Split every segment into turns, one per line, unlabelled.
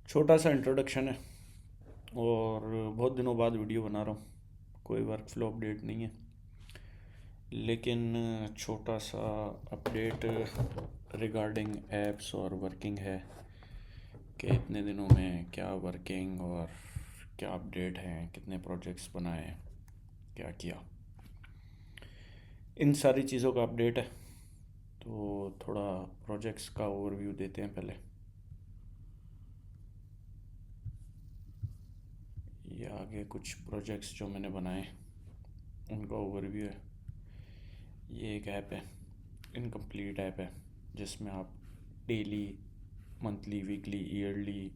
छोटा सा इंट्रोडक्शन है और बहुत दिनों बाद वीडियो बना रहा हूँ। कोई वर्क फ्लो अपडेट नहीं है, लेकिन छोटा सा अपडेट रिगार्डिंग एप्स और वर्किंग है कि इतने दिनों में क्या वर्किंग और क्या अपडेट हैं, कितने प्रोजेक्ट्स बनाए, क्या किया, इन सारी चीज़ों का अपडेट है। तो थोड़ा प्रोजेक्ट्स का ओवरव्यू देते हैं पहले। ये आगे कुछ प्रोजेक्ट्स जो मैंने बनाए उनका ओवरव्यू है। ये एक ऐप है, इनकम्प्लीट ऐप है, जिसमें आप daily, monthly, weekly, yearly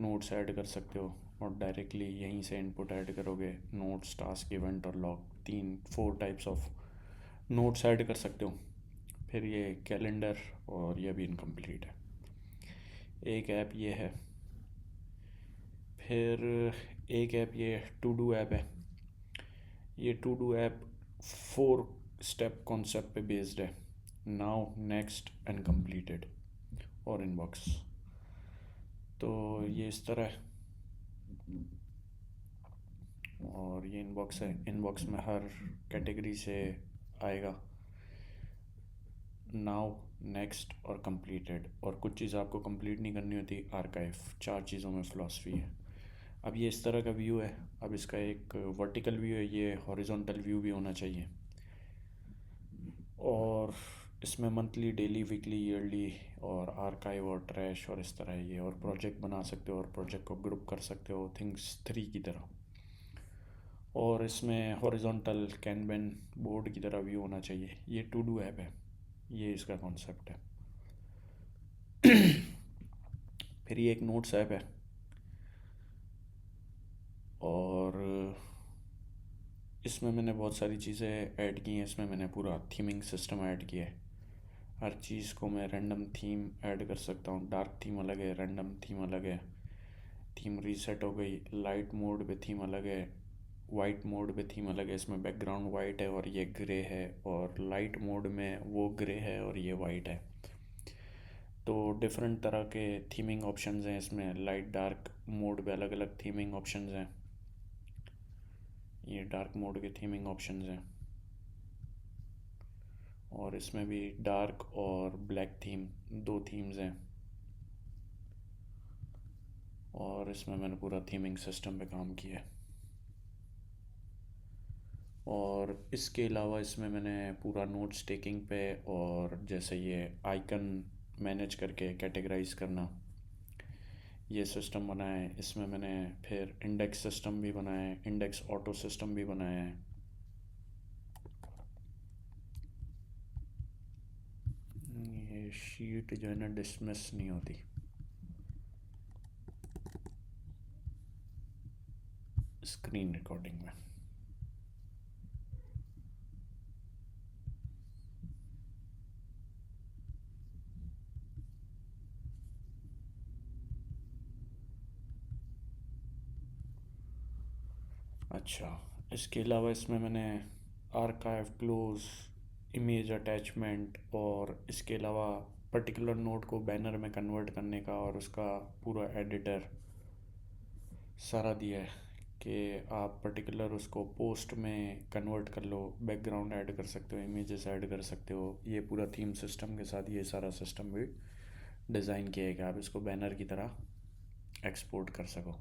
notes add कर सकते हो और डायरेक्टली यहीं से इनपुट ऐड करोगे। नोट्स, टास्क, इवेंट और log, 4 types of notes add कर सकते हो। फिर ये कैलेंडर, और ये भी इनकम्प्लीट है। एक ऐप ये है। फिर एक ऐप ये टू डू ऐप है। ये to do app 4 step concept पे बेस्ड है: नाउ, नेक्स्ट एंड कंप्लीटेड और इनबॉक्स। तो ये इस तरह है। और ये इनबॉक्स है। इनबॉक्स में हर कैटेगरी से आएगा नाउ, नेक्स्ट और कंप्लीटेड। और कुछ चीज़ आपको कंप्लीट नहीं करनी होती, आर्काइव। 4 चीज़ों में फ़िलासफ़ी है। अब ये इस तरह का व्यू है। अब इसका एक वर्टिकल व्यू है, ये हॉरिजॉन्टल व्यू भी होना चाहिए। और इसमें मंथली, डेली, वीकली, ईयरली और आर्काइव और ट्रैश और इस तरह है ये। और प्रोजेक्ट बना सकते हो और प्रोजेक्ट को ग्रुप कर सकते हो, थिंग्स 3 की तरह। और इसमें हॉरिजॉन्टल कैनबन बोर्ड की तरह व्यू होना चाहिए। ये टू डू ऐप है, ये इसका कॉन्सेप्ट है। फिर ये एक नोट्स ऐप है। और इसमें मैंने बहुत सारी चीज़ें ऐड की हैं। इसमें मैंने पूरा थीमिंग सिस्टम ऐड किया है। हर चीज़ को मैं रैंडम थीम ऐड कर सकता हूँ। डार्क थीम अलग है, रैंडम थीम अलग है, थीम रीसेट हो गई। लाइट मोड पे थीम अलग है, वाइट मोड पे थीम अलग है। इसमें बैकग्राउंड वाइट है और ये ग्रे है, और लाइट मोड में वो ग्रे है और ये वाइट है। तो डिफरेंट तरह के थीमिंग ऑप्शंस हैं इसमें। लाइट डार्क मोड पे अलग अलग थीमिंग ऑप्शंस हैं। ये डार्क मोड के थीमिंग ऑप्शंस हैं। और इसमें भी डार्क और ब्लैक थीम, 2 थीम्स हैं। और इसमें मैंने पूरा थीमिंग सिस्टम पे काम किया है। और इसके अलावा इसमें मैंने पूरा नोट्स टेकिंग पे, और जैसे ये आइकन मैनेज करके कैटेगराइज करना, ये सिस्टम बनाया है। इसमें मैंने फिर इंडेक्स सिस्टम भी बनाया है, इंडेक्स ऑटो सिस्टम भी बनाया है। ये शीट जो है ना, डिसमिस नहीं होती। स्क्रीन रिकॉर्डिंग में। अच्छा, इसके अलावा इसमें मैंने आर्काइव, क्लोज, इमेज अटैचमेंट, और इसके अलावा पर्टिकुलर नोट को बैनर में कन्वर्ट करने का और उसका पूरा एडिटर सारा दिया है कि आप पर्टिकुलर उसको पोस्ट में कन्वर्ट कर लो, बैकग्राउंड ऐड कर सकते हो, इमेजेस ऐड कर सकते हो। ये पूरा थीम सिस्टम के साथ ये सारा सिस्टम भी डिज़ाइन किया है कि आप इसको बैनर की तरह एक्सपोर्ट कर सको।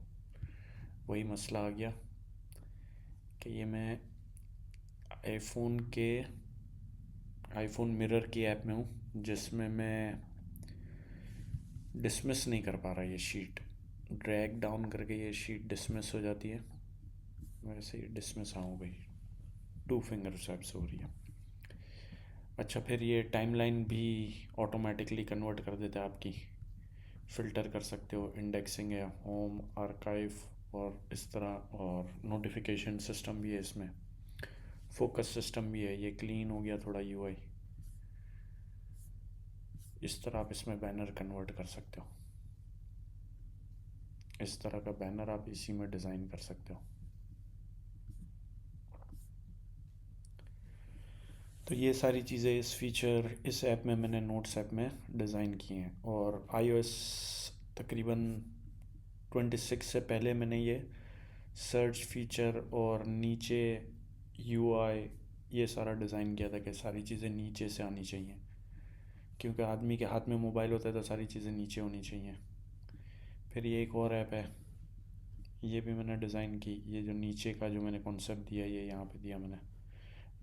वही मसला आ गया कि ये मैं आईफोन के आईफोन मिरर की ऐप में हूँ, जिसमें मैं डिसमिस नहीं कर पा रहा। ये शीट ड्रैग डाउन करके ये शीट डिसमिस हो जाती है। वैसे ही डिसमिस हाँ हो गई, 2 फिंगर स्वैप से हो रही है। अच्छा, फिर ये टाइमलाइन भी ऑटोमेटिकली कन्वर्ट कर देता है आपकी। फ़िल्टर कर सकते हो, इंडेक्सिंग है, होम, आर्काइव और इस तरह। और नोटिफिकेशन सिस्टम भी है इसमें, फोकस सिस्टम भी है। ये क्लीन हो गया थोड़ा यूआई। इस तरह आप इसमें बैनर कन्वर्ट कर सकते हो। इस तरह का बैनर आप इसी में डिज़ाइन कर सकते हो। तो ये सारी चीज़ें, इस फीचर, इस ऐप में मैंने नोट्स ऐप में डिज़ाइन की हैं। और iOS तकरीबन 26 से पहले मैंने ये सर्च फीचर और नीचे यूआई ये सारा डिज़ाइन किया था कि सारी चीज़ें नीचे से आनी चाहिए, क्योंकि आदमी के हाथ में मोबाइल होता है तो सारी चीज़ें नीचे होनी चाहिए। फिर ये एक और ऐप है, ये भी मैंने डिज़ाइन की, ये जो नीचे का जो मैंने कॉन्सेप्ट दिया ये यहाँ पे दिया मैंने,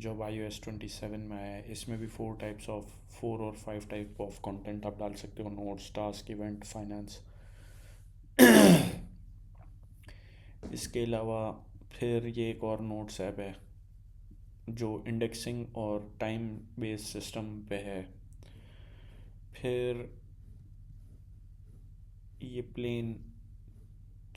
जो अब iOS 27 में आया है। इसमें भी 4 और 5 टाइप ऑफ कंटेंट आप डाल सकते हो, नोट्स, टास्क, इवेंट, फाइनेंस। इसके अलावा फिर ये एक और नोट्स ऐप है जो इंडेक्सिंग और टाइम बेस्ड सिस्टम पे है। फिर ये प्लेन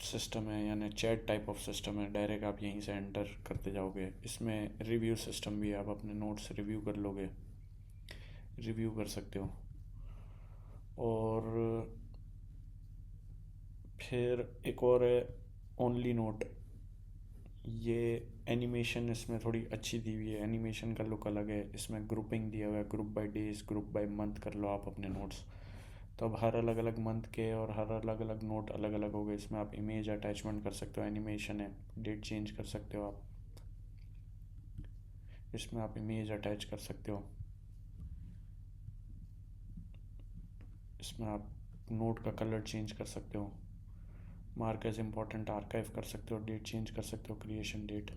सिस्टम है, यानी चैट टाइप ऑफ सिस्टम है, डायरेक्ट आप यहीं से एंटर करते जाओगे। इसमें रिव्यू सिस्टम भी है, आप अपने नोट्स रिव्यू कर लोगे, रिव्यू कर सकते हो। और फिर एक और है ओनली नोट, ये एनिमेशन इसमें थोड़ी अच्छी दी हुई है, एनिमेशन का लुक अलग है। इसमें ग्रुपिंग दिया हुआ है, group by days, group by month कर लो आप अपने नोट्स। तो अब हर अलग अलग मंथ के और हर अलग अलग नोट अलग अलग हो गए। इसमें आप इमेज अटैचमेंट कर सकते हो, एनिमेशन है, डेट चेंज कर सकते हो आप, इसमें आप इमेज अटैच कर सकते हो। इसमें आप नोट का कलर चेंज कर सकते हो, मार्क एज इम्पोर्टेंट आर्काइव कर सकते हो, डेट चेंज कर सकते हो, क्रिएशन डेट।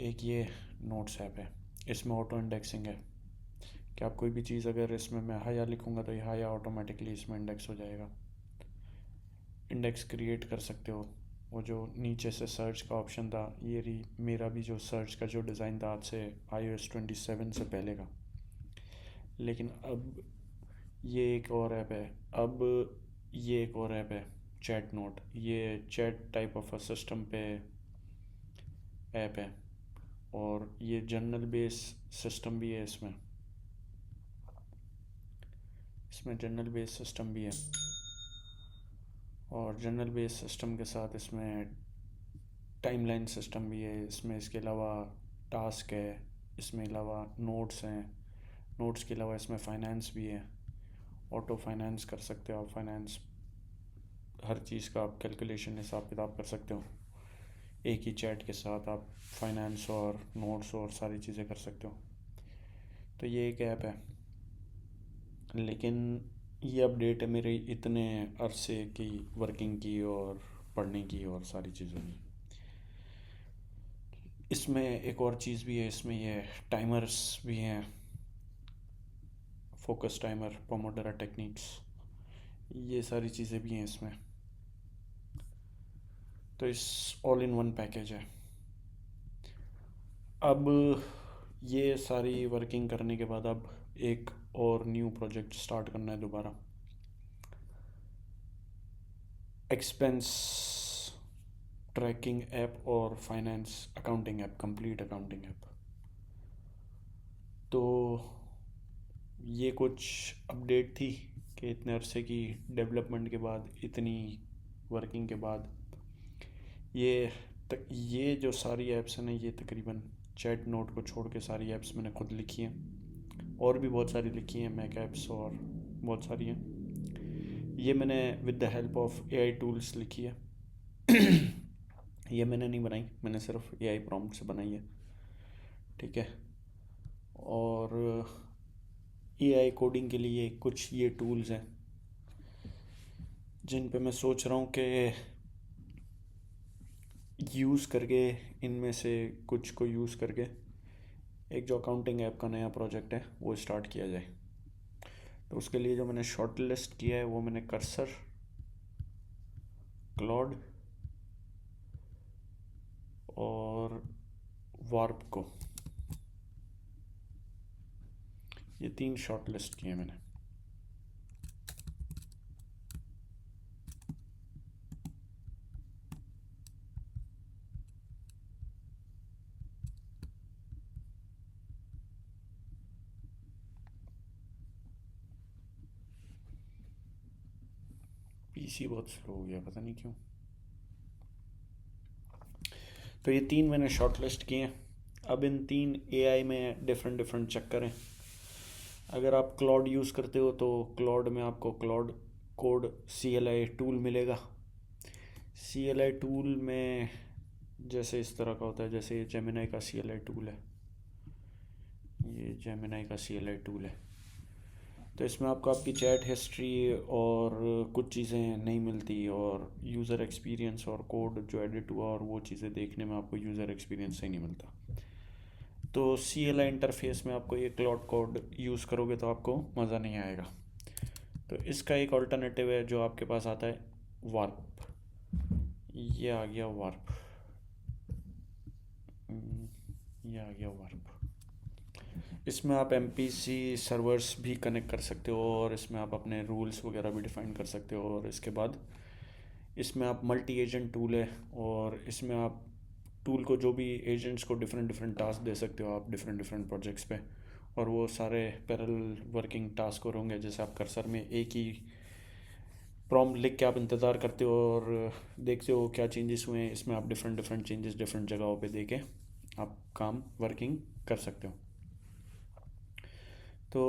एक ये नोट्स ऐप है, इसमें ऑटो इंडेक्सिंग है कि आप कोई भी चीज़ अगर इसमें मैं हाया लिखूँगा तो ये हाया ऑटोमेटिकली इसमें इंडेक्स हो जाएगा। इंडेक्स क्रिएट कर सकते हो, वो जो नीचे से सर्च का ऑप्शन था, ये मेरा भी जो सर्च का जो डिज़ाइन था आज से iOS 27 से पहले का। लेकिन अब ये एक और ऐप है, अब ये एक और ऐप है चैट नोट, ये चैट टाइप ऑफ सिस्टम पे ऐप है, और ये जनरल बेस सिस्टम भी है। इसमें जनरल बेस सिस्टम भी है, और जनरल बेस सिस्टम के साथ इसमें टाइमलाइन सिस्टम भी है। इसमें इसके अलावा टास्क है, इसमें अलावा नोट्स हैं, नोट्स के अलावा इसमें फाइनेंस भी है, ऑटो फाइनेंस कर सकते हो आप, फाइनेंस हर चीज़ का आप कैलकुलेशन हिसाब किताब कर सकते हो। एक ही चैट के साथ आप फाइनेंस और नोट्स और सारी चीज़ें कर सकते हो। तो ये एक ऐप है, लेकिन ये अपडेट है मेरे इतने अरसे की वर्किंग की और पढ़ने की और सारी चीज़ों की। इसमें एक और चीज़ भी है, इसमें ये टाइमर्स भी हैं, फोकस टाइमर, पोमोडोरा टेक्निक्स, ये सारी चीज़ें भी हैं इसमें। तो इस ऑल इन वन पैकेज है। अब ये सारी वर्किंग करने के बाद अब एक और न्यू प्रोजेक्ट स्टार्ट करना है दोबारा, एक्सपेंस ट्रैकिंग ऐप और finance accounting app, complete accounting app. तो ये कुछ अपडेट थी कि इतने अरसे की डेवलपमेंट के बाद, इतनी वर्किंग के बाद, ये ये जो सारी ऐप्स हैं ना, ये तकरीबन चैट नोट को छोड़ के सारी ऐप्स मैंने खुद लिखी हैं, और भी बहुत सारी लिखी हैं, मैक ऐप्स और बहुत सारी हैं। ये मैंने with the help of AI tools लिखी है। ये मैंने नहीं बनाई, मैंने सिर्फ एआई प्रॉम्प्ट से बनाई है, ठीक है। और एआई कोडिंग के लिए कुछ ये टूल्स हैं जिन पे मैं सोच रहा हूँ कि यूज़ करके, इनमें से कुछ को यूज़ करके एक जो अकाउंटिंग ऐप का नया प्रोजेक्ट है वो स्टार्ट किया जाए। तो उसके लिए जो मैंने शॉर्ट लिस्ट किया है वो मैंने कर्सर, क्लॉड और वार्प को, ये 3 शॉर्ट लिस्ट किए मैंने। पीसी बहुत स्लो हो गया, पता नहीं क्यों। तो ये 3 मैंने शॉर्ट लिस्ट किए हैं। अब इन 3 एआई में डिफरेंट डिफरेंट चक्कर हैं। अगर आप क्लॉड यूज़ करते हो तो क्लॉड में आपको क्लॉड कोड CLI टूल मिलेगा, CLI टूल में जैसे इस तरह का होता है, जैसे ये जेमिनाई का CLI टूल है, ये जेमिनाई का CLI टूल है। तो इसमें आपको आपकी चैट हिस्ट्री और कुछ चीज़ें नहीं मिलती, और यूज़र एक्सपीरियंस और कोड जो एडिट हुआ और वो चीज़ें देखने में आपको यूज़र एक्सपीरियंस सही नहीं मिलता। तो CLI इंटरफेस में आपको ये क्लाउड कोड यूज़ करोगे तो आपको मज़ा नहीं आएगा। तो इसका एक ऑल्टरनेटिव है जो आपके पास आता है, वार्प। ये आ गया वार्प, ये आ गया वार्प। इसमें आप MPC सर्वर्स भी कनेक्ट कर सकते हो, और इसमें आप अपने रूल्स वगैरह भी डिफ़ाइन कर सकते हो। और इसके बाद इसमें आप मल्टी एजेंट टूल है, और इसमें आप टूल को जो भी एजेंट्स को डिफरेंट डिफरेंट टास्क दे सकते हो आप डिफरेंट डिफरेंट प्रोजेक्ट्स पे, और वो सारे पैरेलल वर्किंग टास्क होंगे। जैसे आप कर्सर में एक ही प्रॉम्प्ट लिख के आप इंतज़ार करते हो और देखते हो क्या चेंजेस हुए हैं, इसमें आप डिफरेंट डिफरेंट चेंजेस डिफरेंट जगहों पे दे के आप काम वर्किंग कर सकते हो। तो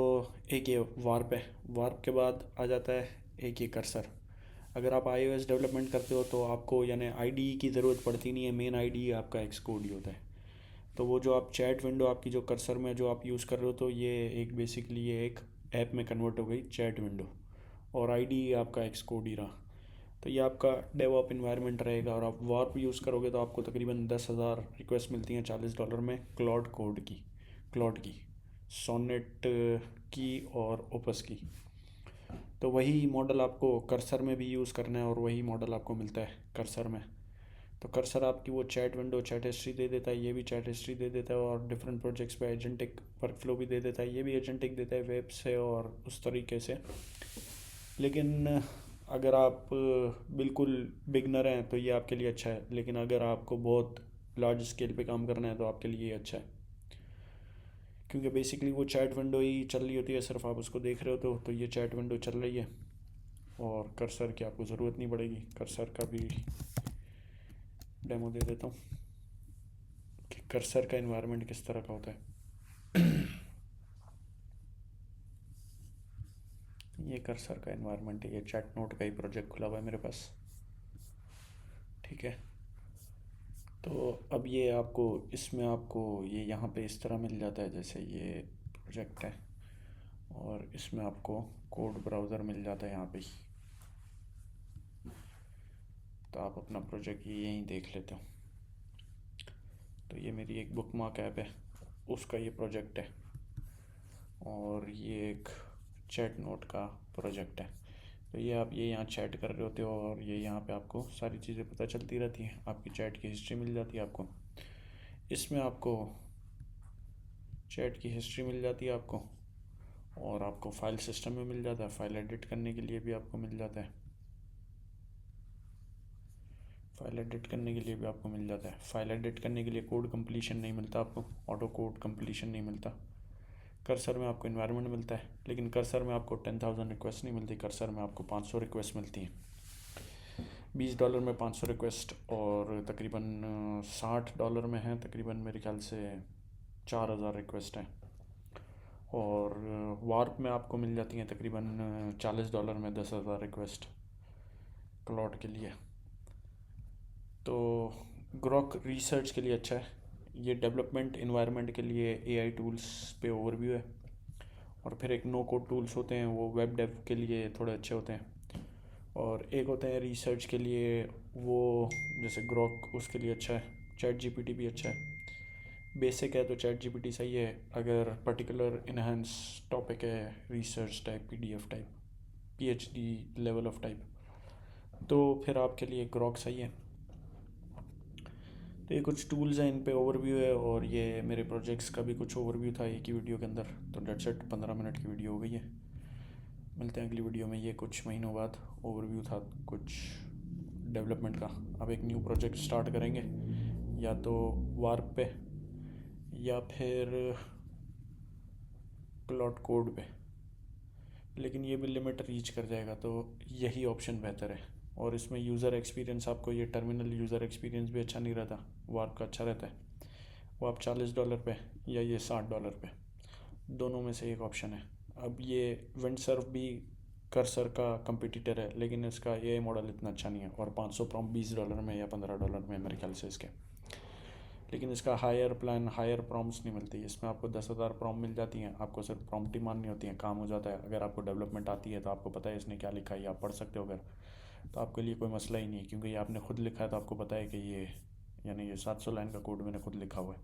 एक ये वार्प है। वार्प के बाद आ जाता है एक ये कर्सर। अगर आप iOS डेवलपमेंट करते हो तो आपको यानी IDE की ज़रूरत पड़ती नहीं है, मेन IDE आपका Xcode ही होता है। तो वो जो आप चैट विंडो आपकी जो कर्सर में जो आप यूज़ कर रहे हो, तो ये एक बेसिकली ये एक ऐप में कन्वर्ट हो गई चैट विंडो, और IDE आपका Xcode ही रहा। तो ये आपका डेवऑप इन्वायरमेंट रहेगा, और आप वार्प यूज़ करोगे तो आपको तकरीबन 10,000 रिक्वेस्ट मिलती हैं $40 में, क्लाउड कोड की, क्लाउड की, सोनेट की और ओपस की। तो वही मॉडल आपको कर्सर में भी यूज़ करना है, और वही मॉडल आपको मिलता है कर्सर में। तो कर्सर आपकी वो चैट विंडो चैट हिस्ट्री दे देता है, ये भी चैट हिस्ट्री दे देता है, और डिफरेंट प्रोजेक्ट्स पे एजेंटिक वर्कफ्लो भी दे देता है, ये भी एजेंटिक देता है वेब से और उस तरीके से। लेकिन अगर आप बिल्कुल बिगनर हैं तो ये आपके लिए अच्छा है, लेकिन अगर आपको बहुत लार्ज स्केल पे काम करना है तो आपके लिए ये अच्छा है, क्योंकि बेसिकली वो चैट विंडो ही चल रही होती है, सिर्फ आप उसको देख रहे हो। तो ये चैट विंडो चल रही है, और कर्सर की आपको ज़रूरत नहीं पड़ेगी। कर्सर का भी डेमो दे देता हूँ कि कर्सर का इन्वायरमेंट किस तरह का होता है। ये कर्सर का इन्वायरमेंट है, ये चैट नोट का ही प्रोजेक्ट खुला हुआ है मेरे पास, ठीक है। तो अब ये आपको इसमें आपको ये यहाँ पे इस तरह मिल जाता है, जैसे ये प्रोजेक्ट है, और इसमें आपको कोड ब्राउज़र मिल जाता है यहाँ पे ही। तो आप अपना प्रोजेक्ट ये यहीं देख लेते हो। तो ये मेरी एक बुकमार्क ऐप है, उसका ये प्रोजेक्ट है, और ये एक चैट नोट का प्रोजेक्ट है। तो ये आप ये यहाँ चैट कर रहे होते हो, और ये यहाँ पे आपको सारी चीज़ें पता चलती रहती हैं, आपकी चैट की हिस्ट्री मिल जाती है आपको। इसमें आपको चैट की हिस्ट्री मिल जाती है आपको, और आपको फाइल सिस्टम में मिल जाता है, फाइल एडिट करने के लिए भी आपको मिल जाता है, फाइल एडिट करने के लिए भी आपको मिल जाता है। फाइल एडिट करने के लिए कोड कंप्लीशन नहीं मिलता आपको, ऑटो कोड कंप्लीशन नहीं मिलता। कर्सर में आपको इन्वायरमेंट मिलता है, लेकिन कर्सर में आपको 10,000 रिक्वेस्ट नहीं मिलती, कर्सर में आपको 500 रिक्वेस्ट मिलती हैं। $20 में 500 रिक्वेस्ट, और तकरीबन $60 में है तकरीबन मेरे ख्याल से 4,000 रिक्वेस्ट हैं। और वार्प में आपको मिल जाती हैं तकरीबन $40 में 10,000 रिक्वेस्ट क्लाउड के लिए। तो ग्रॉक रिसर्च के लिए अच्छा है, ये डेवलपमेंट इन्वायरमेंट के लिए AI टूल्स पे ओवरव्यू है। और फिर एक नो कोड टूल्स होते हैं, वो वेब डेव के लिए थोड़े अच्छे होते हैं। और एक होते हैं रिसर्च के लिए, वो जैसे ग्रॉक उसके लिए अच्छा है। चैट GPT भी अच्छा है। बेसिक है तो चैट GPT सही है, अगर पर्टिकुलर इनहेंस टॉपिक है, research type, PDF type, PhD level of type, तो फिर आपके लिए ग्रॉक सही है। तो ये कुछ टूल्स हैं, इन पे ओवरव्यू है, और ये मेरे प्रोजेक्ट्स का भी कुछ ओवरव्यू था एक ही वीडियो के अंदर। तो डेट्स इट, 15 मिनट की वीडियो हो गई है। मिलते हैं अगली वीडियो में। ये कुछ महीनों बाद ओवरव्यू था कुछ डेवलपमेंट का। अब एक न्यू प्रोजेक्ट स्टार्ट करेंगे, या तो वार्प पे या फिर क्लाउड कोड पे, लेकिन ये भी लिमिट रीच कर जाएगा, तो यही ऑप्शन बेहतर है। और इसमें यूज़र एक्सपीरियंस आपको ये टर्मिनल यूज़र एक्सपीरियंस भी अच्छा नहीं रहता, वार्प का अच्छा रहता है। वो आप $40 पे या ये $60 पे, दोनों में से एक ऑप्शन है। अब ये विंड सर्फ भी कर्सर का कंपटीटर है, लेकिन इसका एआई मॉडल इतना अच्छा नहीं है, और 500 प्रॉम्प्ट $20 में या $15 में मेरे ख्याल से इसके। लेकिन इसका हायर प्लान, हायर प्रॉम्प्ट्स नहीं मिलती, इसमें आपको 10,000 प्रॉम्प्ट मिल जाती हैं, आपको सिर्फ प्रॉम्प्ट ही माननी होती हैं, काम हो जाता है। अगर आपको डेवलपमेंट आती है तो आपको पता है इसने क्या लिखा है, आप पढ़ सकते हो अगर, तो आपके लिए कोई मसला ही नहीं है, क्योंकि ये आपने खुद लिखा है तो आपको पता है कि ये 700 लाइन का कोड मैंने खुद लिखा हुआ है,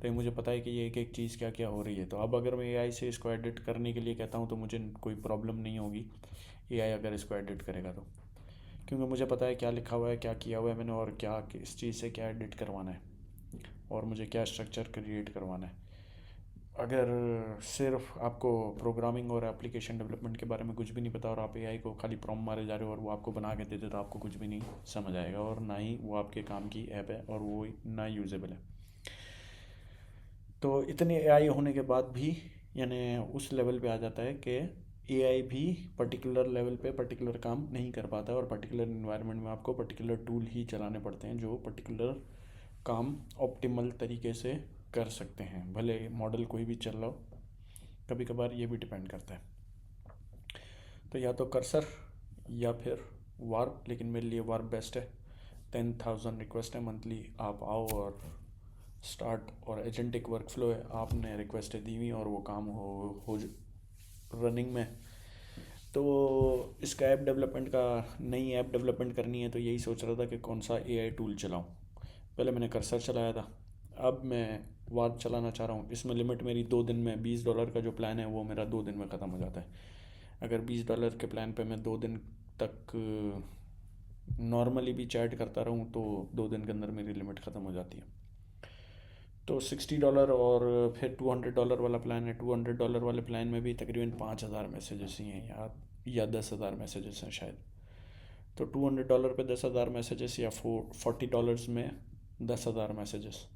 तो ये मुझे पता है कि ये एक एक चीज़ क्या क्या हो रही है। तो अब अगर मैं एआई से इसको एडिट करने के लिए कहता हूँ तो मुझे कोई प्रॉब्लम नहीं होगी एआई अगर इसको एडिट करेगा तो, क्योंकि मुझे पता है क्या लिखा हुआ है, क्या किया हुआ है मैंने, और क्या इस चीज़ से क्या एडिट करवाना है, और मुझे क्या स्ट्रक्चर क्रिएट करवाना है। अगर सिर्फ आपको प्रोग्रामिंग और एप्लीकेशन डेवलपमेंट के बारे में कुछ भी नहीं पता और आप एआई को खाली प्रॉम्प्ट मारे जा रहे हो और वो आपको बना के दे दे, तो आपको कुछ भी नहीं समझ आएगा, और ना ही वो आपके काम की ऐप है, और वो ना यूजेबल है। तो इतने एआई होने के बाद भी यानी उस लेवल पे आ जाता है कि एआई भी पर्टिकुलर लेवल पे पर्टिकुलर काम नहीं कर पाता है, और पर्टिकुलर इन्वायरमेंट में आपको पर्टिकुलर टूल ही चलाने पड़ते हैं जो पर्टिकुलर काम ऑप्टिमल तरीके से कर सकते हैं, भले मॉडल कोई भी चल रहा हो, कभी कभार ये भी डिपेंड करता है। तो या तो कर्सर या फिर वार्प, लेकिन मेरे लिए वार्प बेस्ट है। 10,000 रिक्वेस्ट है मंथली, आप आओ और स्टार्ट, और एजेंटिक वर्क फ्लो है, आपने रिक्वेस्टें दी हुई और वो काम हो रनिंग में। तो इसका ऐप डेवलपमेंट का, नई ऐप डेवलपमेंट करनी है तो यही सोच रहा था कि कौन सा एआई टूल चलाऊं। पहले मैंने कर्सर चलाया था, अब मैं वार्प चलाना चाह रहा हूँ। इसमें लिमिट मेरी 2 दिन में, $20 का जो प्लान है वो मेरा 2 दिन में ख़त्म हो जाता है। अगर $20 के प्लान पे मैं 2 दिन तक नॉर्मली भी चैट करता रहूँ तो 2 दिन के अंदर मेरी लिमिट ख़त्म हो जाती है। तो $60 और फिर $200 वाला प्लान है। $200 वाले प्लान में भी तकरीबन 5,000 मैसेजेस ही हैं या 10,000 मैसेजेस हैं शायद। तो $200 पे 10,000 मैसेजेस, या $40 में 10,000 मैसेजेस,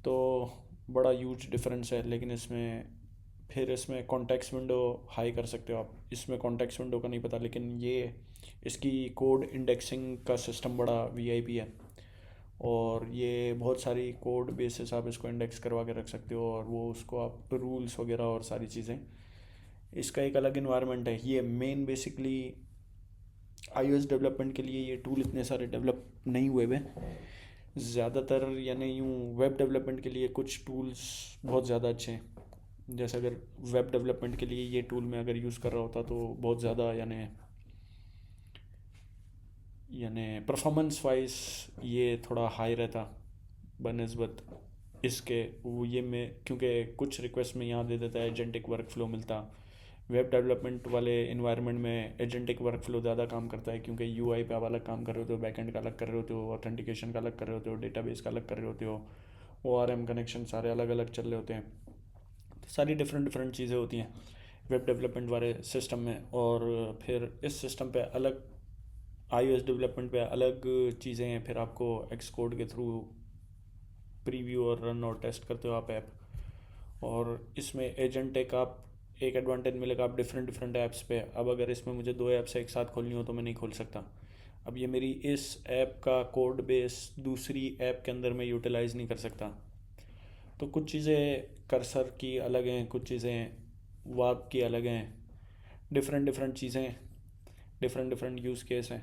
तो बड़ा ह्यूज डिफरेंस है। लेकिन इसमें कॉन्टेक्स्ट विंडो हाई कर सकते हो आप, इसमें कॉन्टेक्स्ट विंडो का नहीं पता, लेकिन ये इसकी कोड इंडेक्सिंग का सिस्टम बड़ा वीआईपी है, और ये बहुत सारी कोड बेसिस आप इसको इंडेक्स करवा के रख सकते हो, और वो उसको आप रूल्स वगैरह और सारी चीज़ें, इसका एक अलग इन्वायरमेंट है। ये मेन बेसिकली iOS डेवलपमेंट के लिए ये टूल इतने सारे डेवलप नहीं हुए हुए, ज़्यादातर यानी यूँ वेब डेवलपमेंट के लिए कुछ टूल्स बहुत ज़्यादा अच्छे हैं। जैसे अगर वेब डेवलपमेंट के लिए ये टूल मैं अगर यूज़ कर रहा होता तो बहुत ज़्यादा यानी परफॉर्मेंस वाइज ये थोड़ा हाई रहता बनस्बत इसके। वो ये में क्योंकि कुछ रिक्वेस्ट में यहाँ दे देता है एजेंटिक वर्क फ्लो मिलता, वेब डेवलपमेंट वाले इन्वायरमेंट में एजेंटिक वर्क फ्लो ज़्यादा काम करता है, क्योंकि यूआई पे आप अलग काम कर रहे होते हो, बैकएंड का अलग कर रहे होते हो, ऑथेंटिकेशन का अलग कर रहे होते हो, डेटाबेस का अलग कर रहे होते हो, ओआरएम कनेक्शन सारे अलग अलग चल रहे होते हैं। तो सारी डिफरेंट डिफरेंट चीज़ें होती हैं वेब डेवलपमेंट वाले सिस्टम में, और फिर इस सिस्टम पे अलग iOS डेवलपमेंट पे अलग चीज़ें हैं। फिर आपको एक्स कोड के थ्रू प्रीव्यू और रन और टेस्ट करते हो आप ऐप, और इसमें एजेंट एक एडवांटेज मिलेगा, आप डिफरेंट डिफरेंट ऐप्स पे। अब अगर इसमें मुझे 2 ऐप्स एक साथ खोलनी हो तो मैं नहीं खोल सकता। अब ये मेरी इस ऐप का कोड बेस दूसरी ऐप के अंदर मैं यूटिलाइज़ नहीं कर सकता। तो कुछ चीज़ें कर्सर की अलग हैं, कुछ चीज़ें वार्प की अलग हैं, डिफरेंट डिफरेंट चीज़ें, डिफरेंट डिफरेंट यूज़ केस हैं।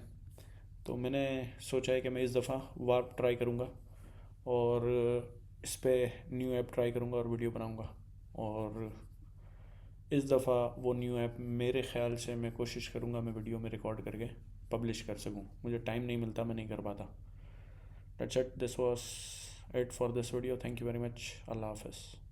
तो मैंने सोचा है कि मैं इस दफ़ा वार्प ट्राई करूँगा, और इस पर न्यू ऐप ट्राई करूँगा और वीडियो बनाऊँगा। और इस दफ़ा वो न्यू ऐप मेरे ख़्याल से मैं कोशिश करूँगा मैं वीडियो में रिकॉर्ड करके पब्लिश कर सकूँ। मुझे टाइम नहीं मिलता, मैं नहीं कर पाता। That's it, this was it for this video. Thank you very much. अल्लाह हाफ़िज़।